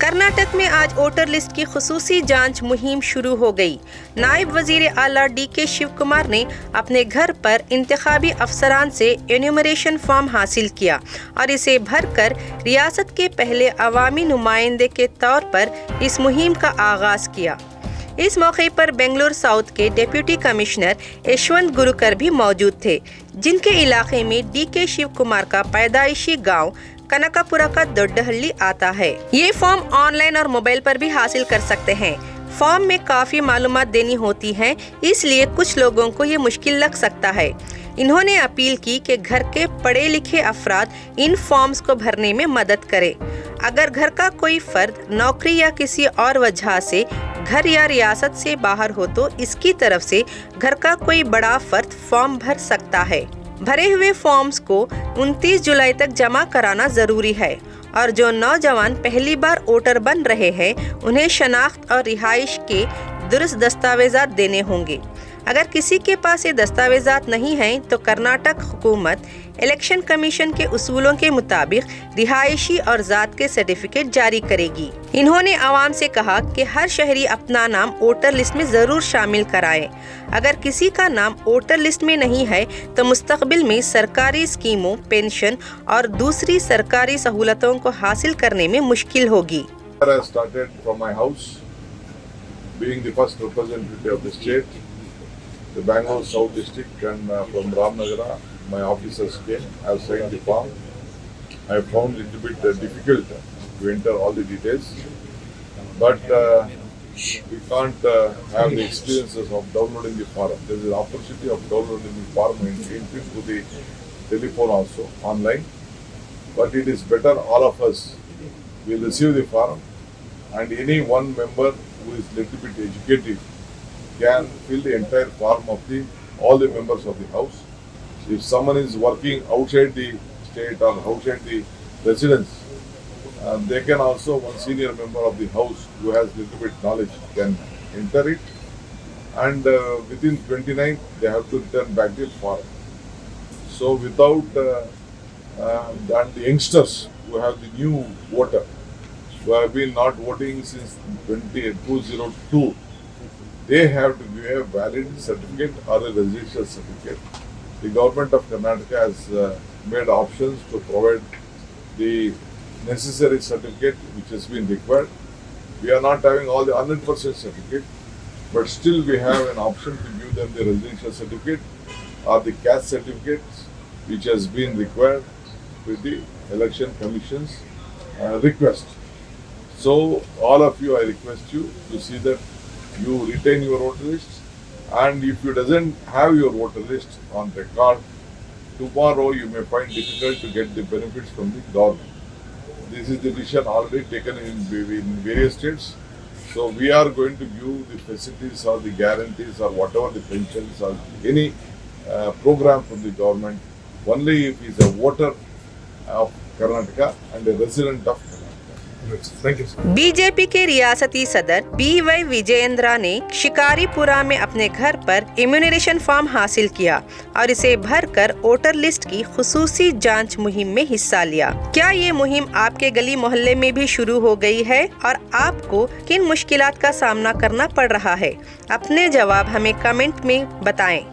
कर्नाटक में आज voter list की खुसूसी जांच मुहिम शुरू हो गई। नायब वजीर आला DK शिव कुमार ने अपने घर पर इंतखाबी अफसरान से एन्यूमरेशन फॉर्म हासिल किया और इसे भरकर रियासत के पहले अवामी नुमाइंदे के तौर पर इस मुहिम का आगाज किया। इस मौके पर बेंगलुरु साउथ के डिप्टी कमिश्नर यशवंत गुरुकर भी मौजूद थे, जिनके इलाके में DK शिव कुमार का पैदाइशी गांव कनकापुरा का दोड्डहल्ली आता है। ये फॉर्म ऑनलाइन और मोबाइल पर भी हासिल कर सकते हैं। फॉर्म में काफी मालूमात देनी होती हैं, इसलिए कुछ लोगों को ये मुश्किल लग सकता है। इन्होंने अपील की कि घर के पढ़े लिखे अफराद इन फॉर्म्स को भरने में मदद करें। अगर घर का कोई फर्द नौकरी या किसी और वजह से घर या रियासत से बाहर हो तो इसकी तरफ से घर का कोई बड़ा फर्द फॉर्म भर सकता है। भरे हुए फॉर्म्स को 29 जुलाई तक जमा कराना जरूरी है और जो नौजवान पहली बार वोटर बन रहे हैं उन्हें शनाख्त और रिहाइश के दुरुस्त दस्तावेजात देने होंगे। अगर किसी के पास ये दस्तावेजात नहीं हैं तो कर्नाटक हुकूमत इलेक्शन कमीशन के उसूलों के मुताबिक रिहायशी और ज़ात के सर्टिफिकेट जारी करेगी। इन्होंने आवाम से कहा कि हर शहरी अपना नाम वोटर लिस्ट में ज़रूर शामिल कराए। अगर किसी का नाम वोटर लिस्ट में नहीं है तो मुस्तकबिल में सरकारी स्कीमों, पेंशन और दूसरी सरकारी सहूलतों को हासिल करने में मुश्किल होगी। The Bangalore South District and from Ramnagara, my officers came. I have signed the form. I found it a bit difficult to enter all the details, but we can't have the experiences of downloading the form. There is an opportunity of downloading the form and entering to the telephone also online. But it is better all of us will receive the form, and any one member who is little bit educated can fill the entire form of all the members of the house. If someone is working outside the state or outside the residence, they can also, one senior member of the house who has little bit knowledge can enter it, and within 29 they have to return back the form. So without and the youngsters who have the new voter who have been not voting since 2002, they have to give a valid certificate or a residential certificate. The government of Karnataka has made options to provide the necessary certificate which has been required. We are not having all the 100% certificate, but still we have an option to give them the residential certificate or the caste certificate which has been required with the election commission's request. So all of you, I request you to see that you retain your voter list, and if you doesn't have your voter list on record, tomorrow you may find difficult to get the benefits from the government. This is the decision already taken in various states. So we are going to give the facilities or the guarantees or whatever the pensions or any program from the government only if he is a voter of Karnataka and a resident of Karnataka. BJP के रियासती सदर BY विजयेंद्रा ने शिकारीपुरा में अपने घर पर इम्यूनरेशन form हासिल किया और इसे भरकर वोटर लिस्ट की खुसूसी जांच मुहिम में हिस्सा लिया। क्या ये मुहिम आपके गली मोहल्ले में भी शुरू हो गई है और आपको किन मुश्किलात का सामना करना पड़ रहा है? अपने जवाब हमें कमेंट में बताएं।